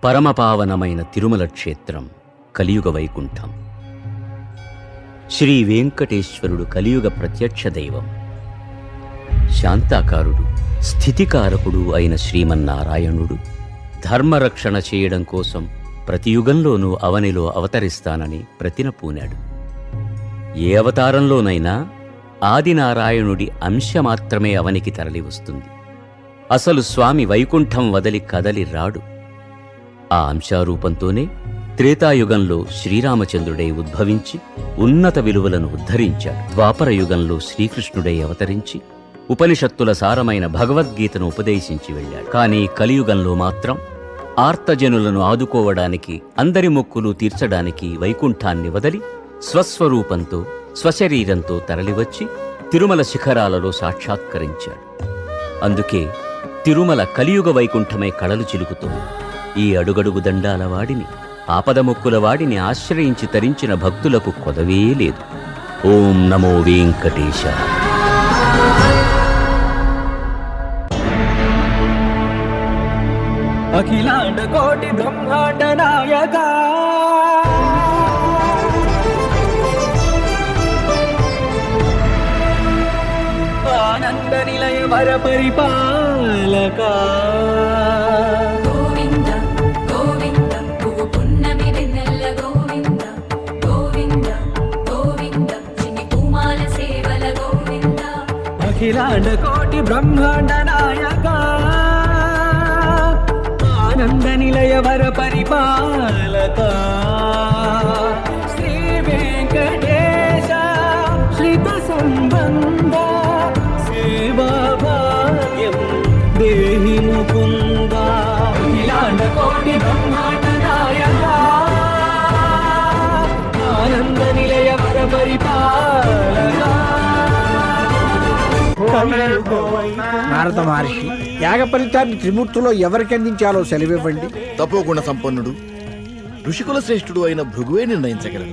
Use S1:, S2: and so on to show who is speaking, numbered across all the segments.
S1: పరమపావనమైన తిరుమల క్షేత్రం కలియుగ వైకుంఠం. శ్రీ వెంకటేశ్వరుడు కలియుగ ప్రత్యక్ష దైవం. శాంతాకారుడు, స్థితికారకుడు అయిన శ్రీమన్నారాయణుడు ధర్మరక్షణ చేయడం కోసం ప్రతి యుగంలోనూ అవనిలో అవతరిస్తానని ప్రతిన పూనాడు. ఏ అవతారంలోనైనా ఆదినారాయణుడి అంశ మాత్రమే అవనికి తరలి వస్తుంది. అసలు స్వామి వైకుంఠం వదలి కదలి రాడు. ఆ అంశారూపంతోనే త్రేతాయుగంలో శ్రీరామచంద్రుడై ఉద్భవించి ఉన్నత విలువలను ఉద్ధరించాడు. ద్వాపర యుగంలో శ్రీకృష్ణుడై అవతరించి ఉపనిషత్తుల సారమైన భగవద్గీతను ఉపదేశించి వెళ్ళాడు. కానీ కలియుగంలో మాత్రం ఆర్తజనులను ఆదుకోవడానికి, అందరి మొక్కులు తీర్చడానికి వైకుంఠాన్ని వదలి స్వస్వరూపంతో, స్వశరీరంతో తరలివచ్చి తిరుమల శిఖరాలలో సాక్షాత్కరించాడు. అందుకే తిరుమల కలియుగ వైకుంఠమై కళలు చిలుకుతోంది. ఈ అడుగడుగు దండాల వాడిని, ఆపదమొక్కుల వాడిని ఆశ్రయించి తరించిన భక్తులకు కొదవే లేదు. ఓం నమో వెంకటేశ.
S2: అఖిలాండ కోటి బ్రహ్మాండ నాయక ఆనంద నిలయ వర పరిపాలక
S3: గోవింద గోవింద పువ్వు పున్నమి వెన్నెల గోవింద గోవింద గోవింద చిన్ని పూమాల సేవల గోవింద
S2: అఖిలాండ కోటి బ్రహ్మాండ నాయక ఆనంద నిలయ వర పరిపాలక శ్రీ వెంకటేశ శ్రీత సంబంధ సేవా భాగ్యం దేహి ముకుంద. అఖిలాండ కోటి బ్రహ్మాండ నాయక ఆనంద నిలయ వర పరిపాలక.
S4: నారద మహర్షి, యాగ ఫలితాన్ని త్రిమూర్తులో ఎవరికి అందించాలో సెలవివ్వండి.
S5: తపోగుణ సంపన్నుడు, ఋషికుల శ్రేష్ఠుడు అయిన భృగువే నిర్ణయించగలరు.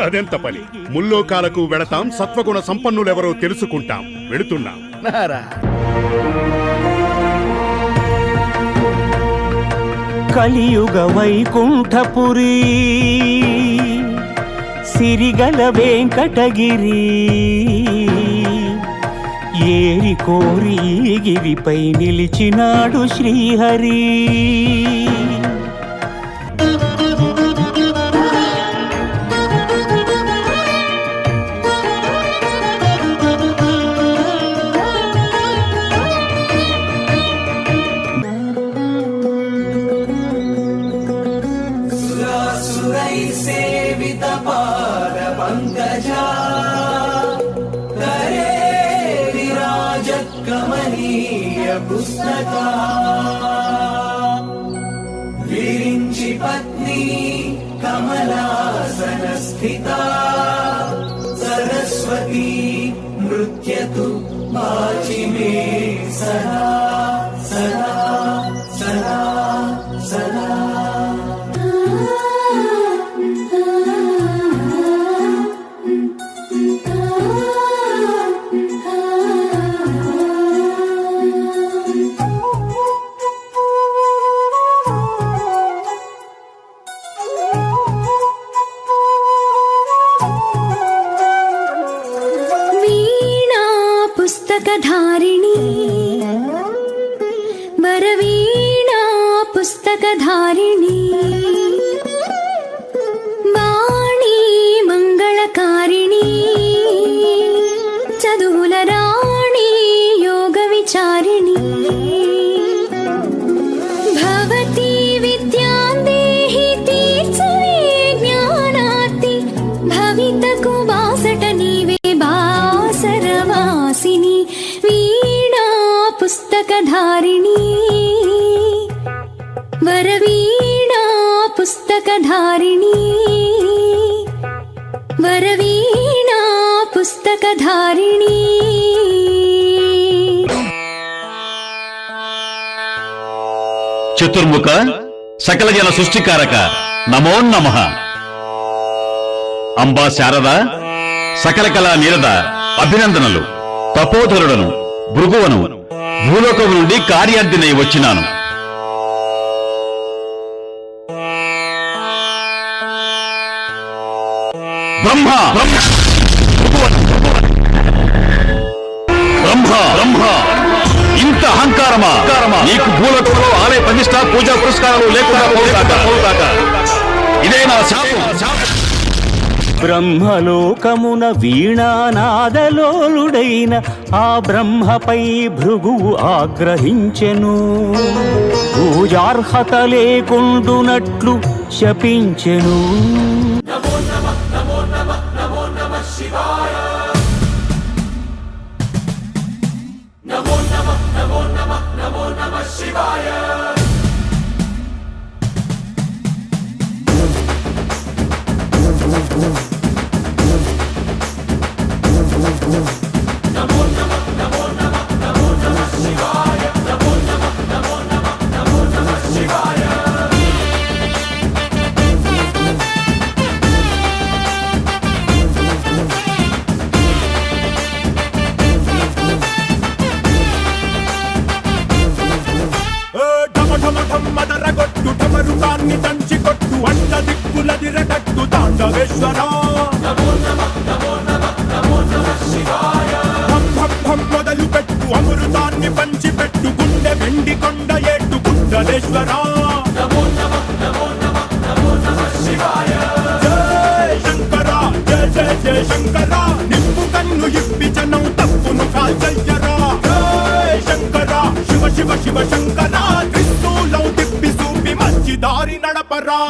S6: అదెంత పని. ముల్లోకాలకు వెళతాం, సత్వగుణ సంపన్నులెవరో తెలుసుకుంటాం. వెళుతున్నాం.
S7: కలియుగ వైకుంఠపురి సిరిగల వెంకటగిరి ఏరి కోరి గిరిపై నిలిచినాడు శ్రీహరి.
S2: సేవిత పాద పంకజా కరే విరాజ కమనీయ పుస్తక విరించి పత్ని కమలాసన స్థిత సరస్వతి నృత్యతు వాచి మే సదా సదా సదా సదా.
S3: పుస్తకధారిణి వరవీణా పుస్తకధారిణి వాణి మంగళకారిణి చదువుల రాణి యోగ విచారిణి భవతి విద్యాందేహి తీర్చవే జ్ఞానార్తి భవితకు బాసట నీవే బాసరవాసిని వీణా పుస్తకధారిణి వరవీణా పుస్తకధారిణి వరవీణా పుస్తకధారిణి.
S8: చతుర్ముఖ సకల జన సృష్టికారక నమో నమః. అంబా శారద సకల కళా నీరద అభినందనలు. తపోధరుడను భృగువను భూలోకము నుండి కార్యార్థినై వచ్చినాను. బ్రహ్మ బ్రహ్మ బ్రహ్మ ఇంత అహంకారమా నీకు భూలోకంలో ఆలయ ప్రతిష్ట పూజా పురస్కారాలు లేకుండా పోవుగాక. ఇదే నా శాపం.
S7: బ్రహ్మలోకమున వీణానాదలోలుడైన ఆ బ్రహ్మపై భృగువు ఆగ్రహించెను. పూజార్హత లేకుండునట్లు శపించెను.
S2: మదరగొట్టు ఢమరుకాన్ని దంచి కొట్టు అండ దిక్కులదిరగట్టు తాండవేశ్వర మొదలు పెట్టు అమృతాన్ని పంచి పెట్టు గుండె వెండి కొండ ఏట్టు గుండలేశ్వర జయ శంకర జయ జయ జయ శంకర నిప్పు కన్ను ఇప్పి జనం తప్పును కాల్చయ్యరా జయ శంకర శివ శివ శివ శంకర త్రిశూలం తిప్పి చూపి మంచి దారి నడపరా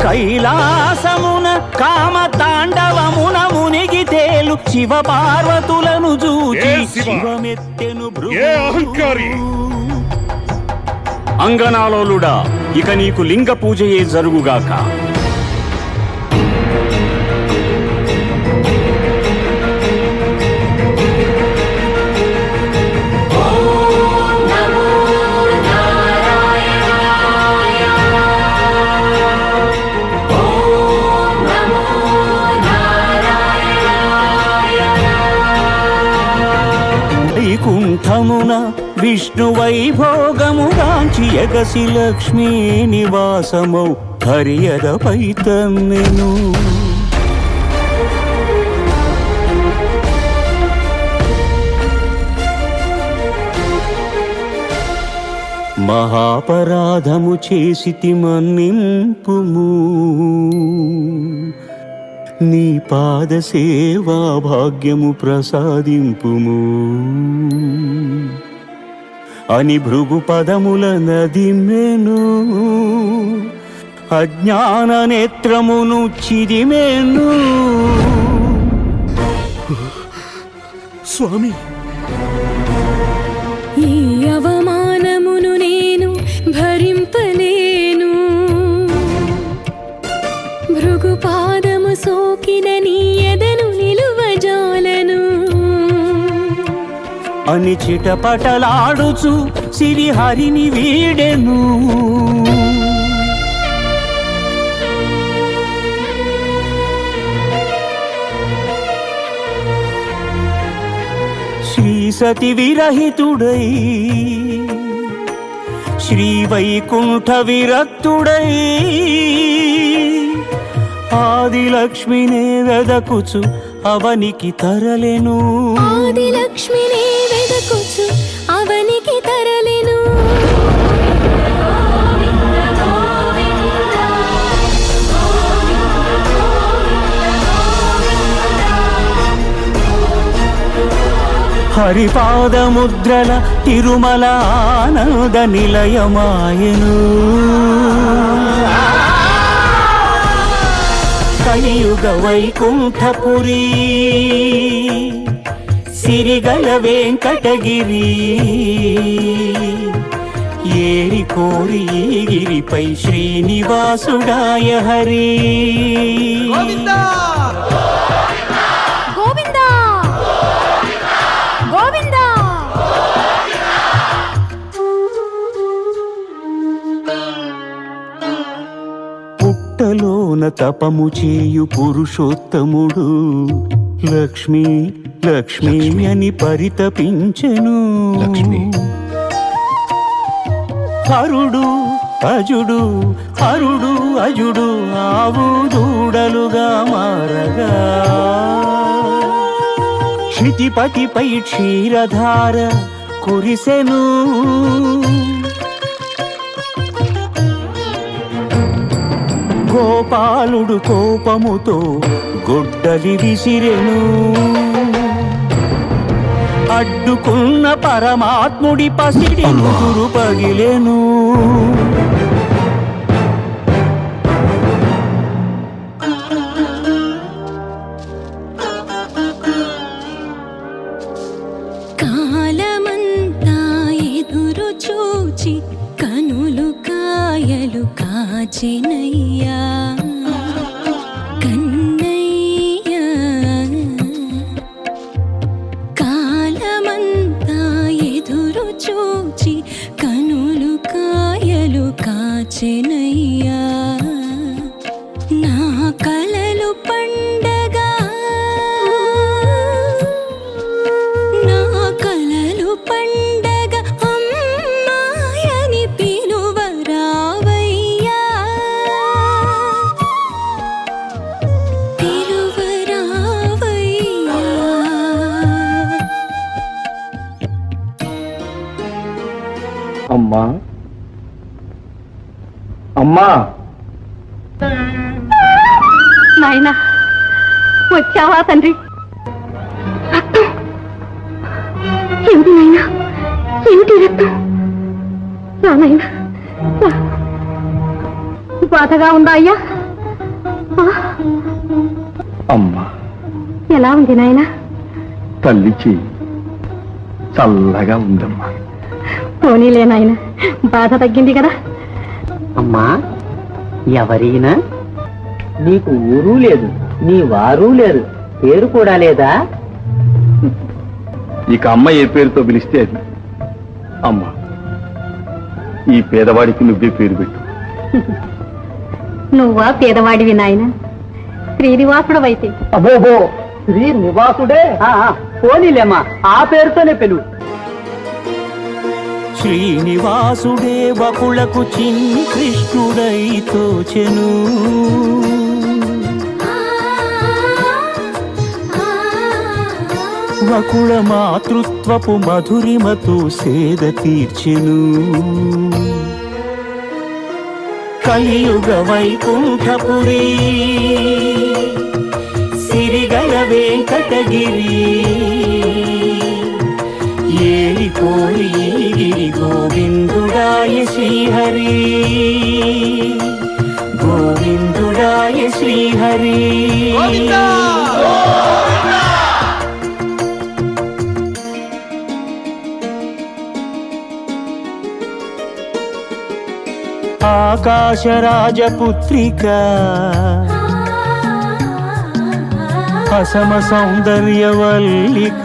S7: కైలాసమున కామ తాండవమున మునిగి తేలు శివ పార్వతులను చూచి
S6: ఏ శివ?
S7: శివమెత్తెను
S6: ఏ అహంకారి?
S7: అంగనాలోలుడా, ఇక నీకు లింగ పూజయే జరుగుగాక. వైకుంఠమున విష్ణు వైభోగముగాంచి ఎగసి లక్ష్మీ నివాసమౌ హరియదపై తన్నెను. మహాపరాధము చేసితి మన్నింపుము, నీ పాద సేవా భాగ్యము ప్రసాదింపుము అని భృగు పదముల నదిమెను. అజ్ఞాన నేత్రమును చిదిమెను.
S6: స్వామి,
S3: ఈ అవమానమును నేను భరింపలేను. భృగుపాదము సోకిన నీ ఎదను నిలువజాలను
S7: అని చిటపటలాడుచు సిరిహరిని వీడెను. శ్రీ సతి విరహితుడై శ్రీ వైకుంఠ విరక్తుడై ఆదిలక్ష్మినే వెదకుచు అవనికి తరలెను.
S3: ఆదిలక్ష్మినే వెదకుచు అవనికి తరలెను.
S7: హరిపాదముద్రల తిరుమల ఆనంద నిలయమాయను. కలియుగ వైకుంఠపురి సిరిగల వెంకటగిరి ఏరి కోరి ఈ గిరిపై శ్రీనివాసుడాయ హరి.
S3: గోవిందా గోవిందా
S7: పుట్టలోన తపము చేయు పురుషోత్తముడు లక్ష్మీ లక్ష్మీ అని పరితపించెను.
S5: లక్ష్మి.
S7: హరుడు అజుడు హరుడు అజుడు ఆవు దూడలుగా మారగా క్షితిపతిపై క్షీరధార కురిసెను. గోపాలుడు కోపముతో గొడ్డలి విసిరెను. అడ్డుకున్న పరమాత్ముడి పసిడి ముదురు పగిలెను.
S3: కాలమంతా ఎదురు చూచి కనులు కాయలు కాచెనయ్యా కన్నయ్యా. కాలమంతా ఎదురు చూచి కనులు కాయలు కాచెనయ్యా. నా కలలు పండగా నా కలలు పండగ అమ్మాయని పిలువరావయ్యా పిలువరావయ్యా.
S4: అమ్మా అమ్మా
S9: నాయనా వచ్చావా తండ్రి? రక్తం ఏమిటి నాయనా, ఏమిటి రక్తం? రా నాయనా, రా. బాధగా ఉందా అయ్యా?
S4: అమ్మా
S9: ఎలా ఉంది నాయనా?
S4: తల్లికి చల్లగా ఉందమ్మా.
S9: పోనీలే నాయనా, బాధ తగ్గింది కదా.
S10: అమ్మా ఎవరైనా నీకు ఊరు లేదు, నీ వారు లేరు, పేరు కూడా లేదా?
S8: ఇక అమ్మ ఏ పేరుతో పిలిస్తే అది. అమ్మా ఈ పేదవాడికి నువ్వే పేరు పెట్టు.
S9: నువ్వా పేదవాడివి నాయన, శ్రీనివాసుడవైతే.
S10: అబ్బోబో శ్రీనివాసుడే, పోనీలేమ్మా ఆ పేరుతోనే పిలువు.
S7: శ్రీనివాసుడే బకులకు చిన్ని కృష్ణుడై తోచెను. వకుళ మాతృత్వపు మధురిమతో సేద తీర్చెను. కలియుగ వైకుంఠపురి సిరిగల వెంకటగిరి ఏరి కోరి గిరి గోవిందుడాయ శ్రీహరి గోవిందుడాయ శ్రీహరి. ఆకాశరాజపుత్రిక అసమ సౌందర్యవల్లిక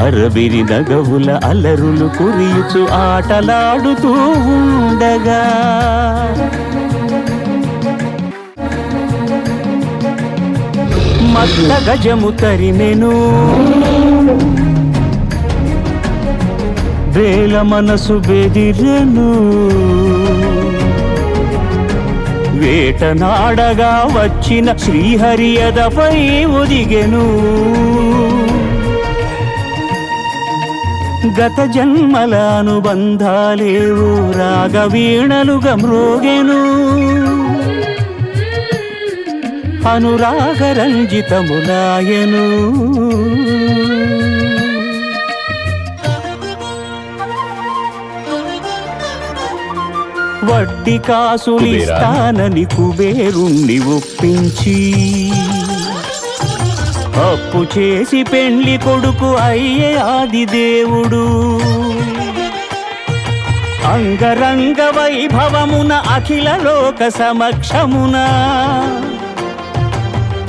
S7: అరబిరి నగవుల అలరులు కురియుచు ఆటలాడుతూ ఉండగా మత్త గజము తరిమెను వేల మనసు బెదిరెను వేటనాడగా వచ్చిన శ్రీహరియదపై ఒదిగెను గత జన్మల అనుబంధాలేవు రాగవీణలుగా మ్రోగెను అనురాగరంజితములాయను వడ్డీ కాసులిస్తానని కుబేరుణ్ణి ఒప్పించి అప్పు చేసి పెండ్లి కొడుకు అయ్యే ఆదిదేవుడు అంగరంగ వైభవమున అఖిల లోక సమక్షమున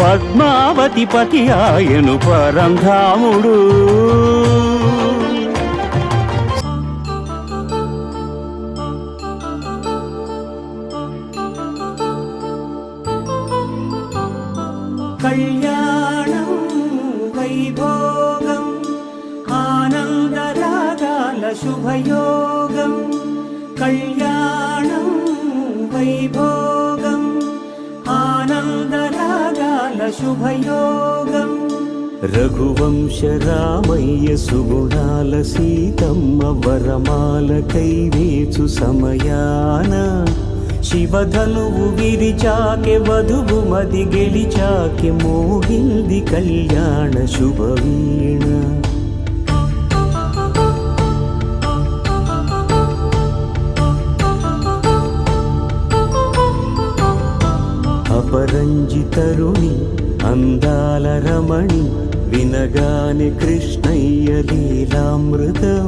S7: పద్మావతి పతి ఆయను పరంధాముడు కళ్యాణం వైభోగం ఆనందరాగాల శుభయోగం కళ్యాణం వైభోగం ఆనందరాగాల శుభయోగం రఘువంశ రామయ్య సుగుణాల సీతమ్మ వరమాల కైవేచు సమయాన శివధనువు విరిచాకె వధువు మది గెలిచాకె మోగింది కళ్యాణ శుభవీణ అపరంజితరుణి అందాల రమణి వినగానే కృష్ణయ్య లీలామృతం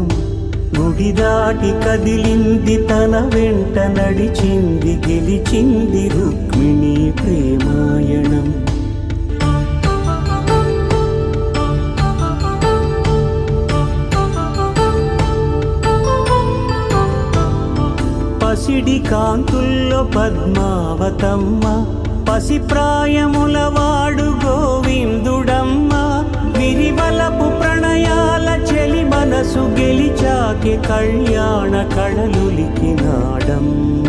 S7: గుడి దాటి కదిలింది తన వెంట నడిచింది గెలిచింది రుక్మిణి ప్రేమాయణం పసిడి కాంతుల్లో పద్మావతమ్మ పసిప్రాయముల వాడు గోవిందుడమ్మ విరివలపు ప్రణయాల చెలి మనసు గెలిచాకే కళ్యాణ కళలులికినాడమ్మ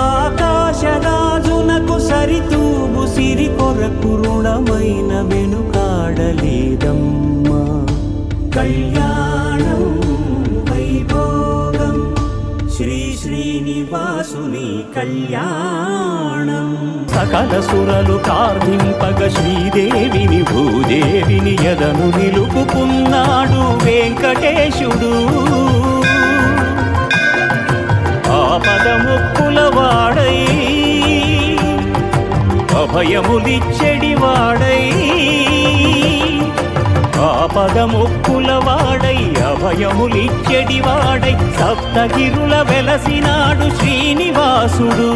S7: ఆకాశరాజునకు సరితూగు సిరి కొరకు రుణమైన వెనుకాడలేదమ్మా కళ్యాణం వైభోగం శ్రీ శ్రీనివాసుని కళ్యాణం సకల సురలు ప్రార్థింపగ శ్రీదేవిని భూదేవిని యదను నిలుపుకున్నాడు వెంకటేశుడు ఆపదముక్కుల వాడై అభయములిచ్చెడివాడై ఆపదముక్కుల వాడై అభయములిచ్చెడివాడై సప్తగిరుల వెలసినాడు శ్రీనివాసుడు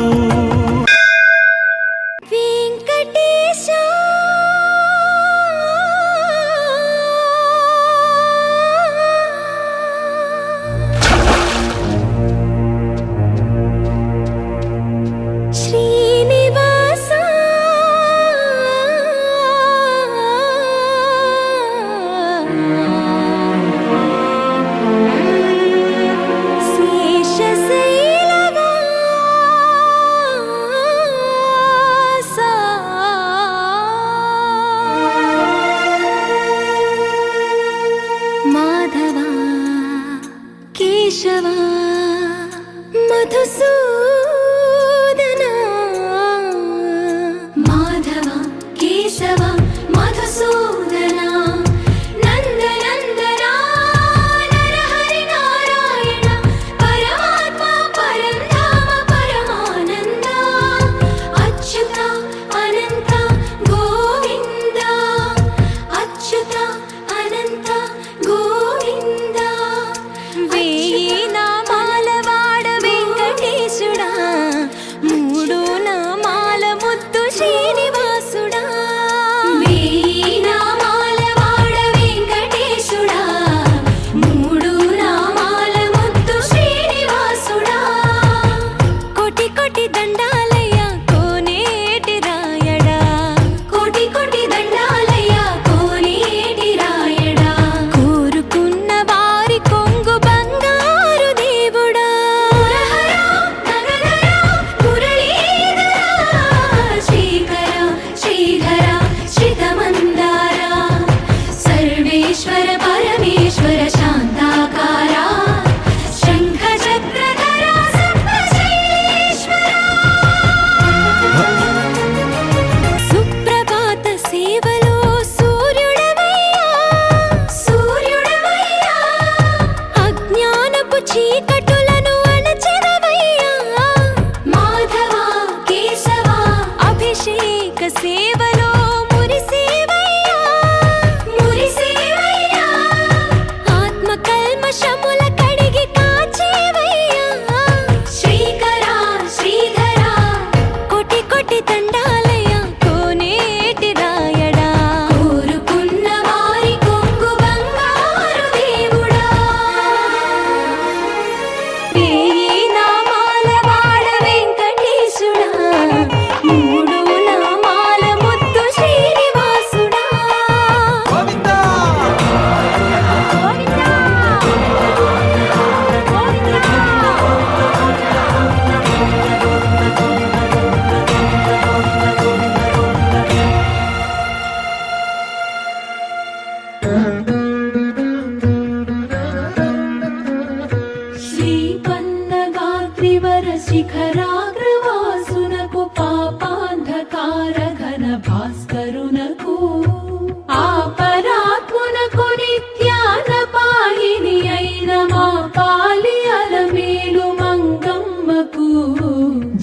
S3: నామాల వాడ వెంకటేశుడా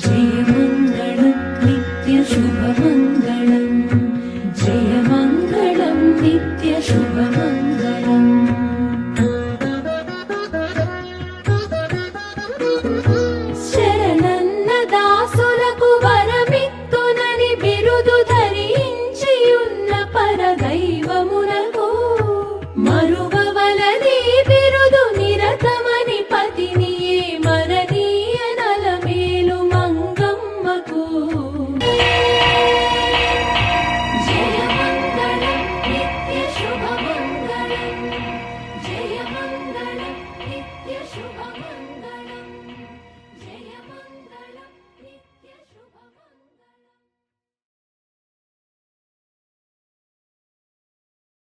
S3: జయము